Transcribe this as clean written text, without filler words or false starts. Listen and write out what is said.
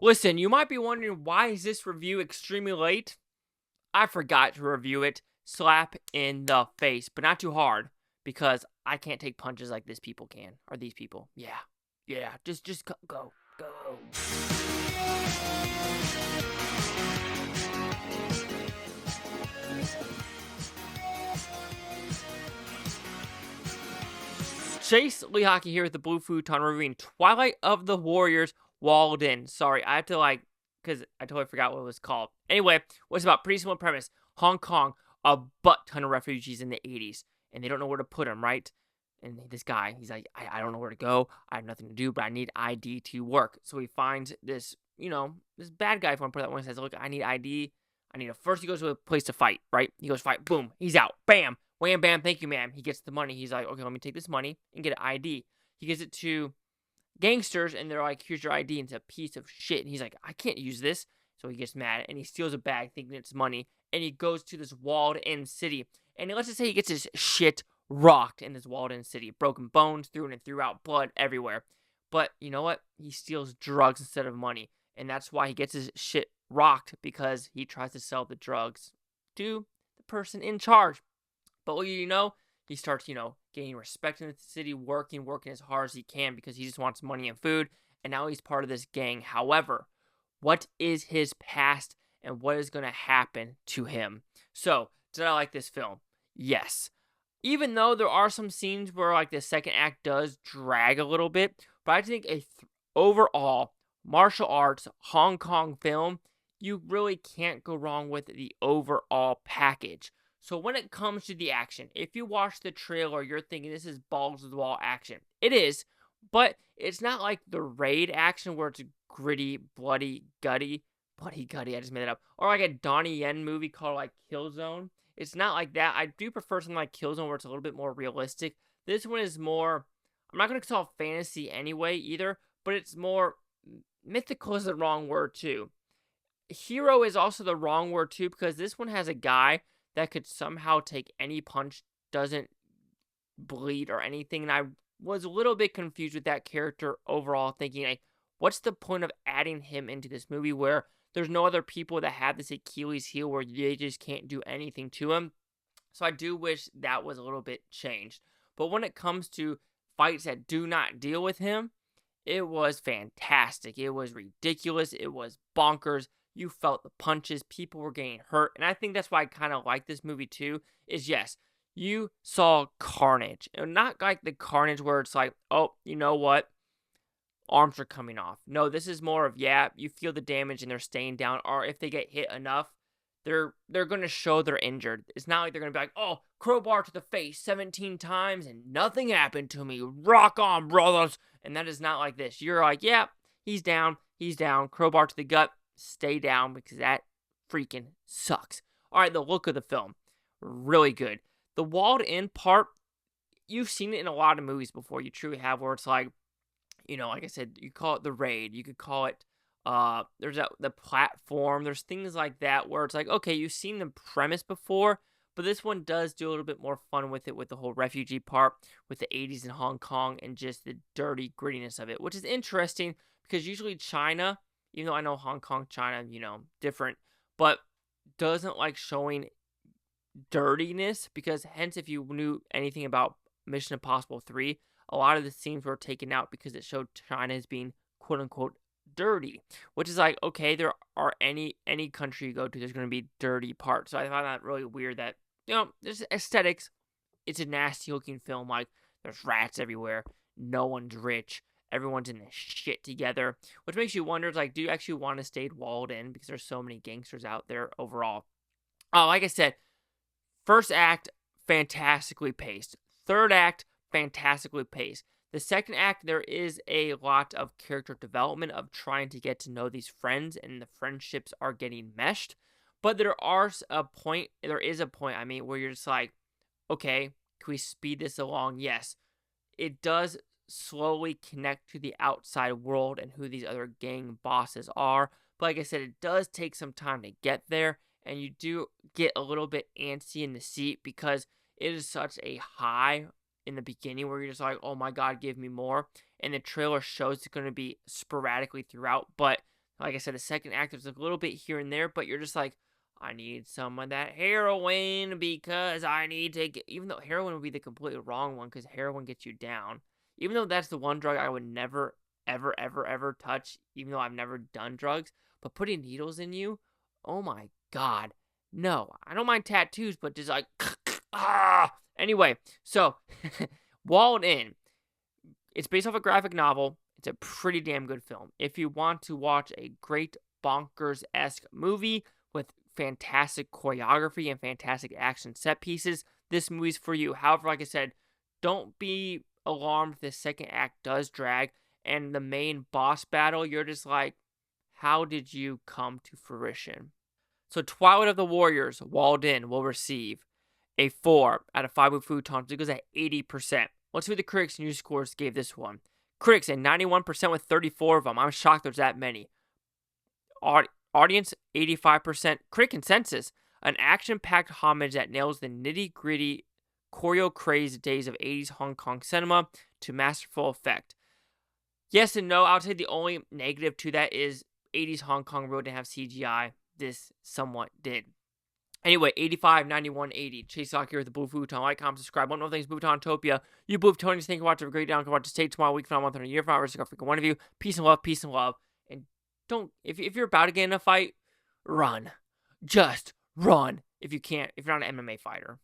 Listen, you might be wondering, why is this review extremely late? I forgot to review it. Slap in the face, but not too hard, because I can't take punches like this people can, or these people. Yeah, just go. Chase Lee Hockey here with the Blue Futon reviewing Twilight of the Warriors Walled In. Sorry, I have to because I totally forgot what it was called. Anyway, what's about? Pretty simple premise. Hong Kong, a butt ton of refugees in the 80s, and they don't know where to put them, right? And this guy, he's like, I don't know where to go. I have nothing to do, but I need ID to work. So he finds this, this bad guy, if I want to put that one, says, look, I need ID. First he goes to a place to fight, right? He goes fight, boom, he's out, bam. Wham, bam, thank you, ma'am. He gets the money. He's like, okay, let me take this money and get an ID. He gives it to gangsters, and they're like, here's your ID. And it's a piece of shit. And he's like, I can't use this. So he gets mad, and he steals a bag thinking it's money. And he goes to this walled-in city. And let's just say he gets his shit rocked in this walled-in city. Broken bones, through and throughout, blood everywhere. But you know what? He steals drugs instead of money. And that's why he gets his shit rocked, because he tries to sell the drugs to the person in charge. But what he starts, gaining respect in the city, working as hard as he can, because he just wants money and food, and now he's part of this gang. However, what is his past, and what is going to happen to him? So, did I like this film? Yes. Even though there are some scenes where, the second act does drag a little bit, but I think overall martial arts Hong Kong film, you really can't go wrong with the overall package. So when it comes to the action, if you watch the trailer, you're thinking this is balls to the wall action. It is, but it's not like the Raid action where it's gritty, bloody, gutty. I just made that up. Or like a Donnie Yen movie called Killzone. It's not like that. I do prefer something like Killzone where it's a little bit more realistic. This one is more, I'm not going to call it fantasy anyway either, but it's more, mythical is the wrong word too. Hero is also the wrong word too, because this one has a guy that could somehow take any punch, doesn't bleed or anything. And I was a little bit confused with that character overall, thinking, what's the point of adding him into this movie where there's no other people that have this Achilles heel where they just can't do anything to him? So I do wish that was a little bit changed. But when it comes to fights that do not deal with him, it was fantastic. It was ridiculous. It was bonkers. You felt the punches. People were getting hurt. And I think that's why I kind of like this movie too, is yes, you saw carnage. And not like the carnage where it's like, oh, you know what? Arms are coming off. No, this is more of, you feel the damage and they're staying down. Or if they get hit enough, they're going to show they're injured. It's not like they're going to be like, oh, crowbar to the face 17 times and nothing happened to me. Rock on, brothers. And that is not like this. You're like, he's down. Crowbar to the gut. Stay down, because that freaking sucks. All right, the look of the film, really good. The walled in part, you've seen it in a lot of movies before. You truly have, where it's like, like I said, you call it the Raid. You could call it, there's the platform. There's things like that where it's like, okay, you've seen the premise before, but this one does do a little bit more fun with it, with the whole refugee part, with the 80s in Hong Kong, and just the dirty grittiness of it, which is interesting, because usually China, even though I know Hong Kong, China, different, but doesn't like showing dirtiness, because hence, if you knew anything about Mission Impossible 3, a lot of the scenes were taken out because it showed China as being quote-unquote dirty, which is like, okay, there are any country you go to, there's going to be dirty parts. So I found that really weird that, there's aesthetics. It's a nasty-looking film, like there's rats everywhere, no one's rich, everyone's in this shit together, which makes you wonder, do you actually want to stay walled in, because there's so many gangsters out there overall. Like I said, first act, fantastically paced. Third act, fantastically paced. The second act, there is a lot of character development of trying to get to know these friends, and the friendships are getting meshed. But there is a point, where you're just like, okay, can we speed this along? Yes. It does slowly connect to the outside world and who these other gang bosses are. But like I said, it does take some time to get there, and you do get a little bit antsy in the seat, because it is such a high in the beginning where you're just like, oh my god, give me more. And the trailer shows it's going to be sporadically throughout, but Like I said, the second act, there's a little bit here and there, but you're just like, I need some of that heroin because I need to get, even though heroin would be the completely wrong one because heroin gets you down. Even though that's the one drug I would never, ever, ever, ever touch, even though I've never done drugs, but putting needles in you, oh my God. No, I don't mind tattoos, but just like, ah. Anyway, so, Walled In. It's based off a graphic novel. It's a pretty damn good film. If you want to watch a great bonkers-esque movie with fantastic choreography and fantastic action set pieces, this movie's for you. However, like I said, don't be alarmed if the second act does drag and the main boss battle, you're just like, how did you come to fruition? So Twilight of the Warriors, Walled In, will receive a 4 out of 5 with Futon. It goes at 80%. Let's see what the critics' news scores gave this one. Critics at 91% with 34 of them. I'm shocked there's that many. Audience, 85%. Critic consensus, an action-packed homage that nails the nitty-gritty, choreo-crazed days of 80s Hong Kong cinema to masterful effect. Yes and no. I would say the only negative to that is 80s Hong Kong really didn't have CGI. This somewhat did. Anyway, 85, 91, 80. Chase Sock here with the Blue Futon. Like, comment, subscribe. One more thing is Bhutontopia. You Blue Futonians, thank you for watching. Have a great day. I'll watch the state tomorrow, week from now, month, and a year from now. Risk freaking one of you. Peace and love, peace and love. And don't, if you're about to get in a fight, run. Just run. If you can't, if you're not an MMA fighter.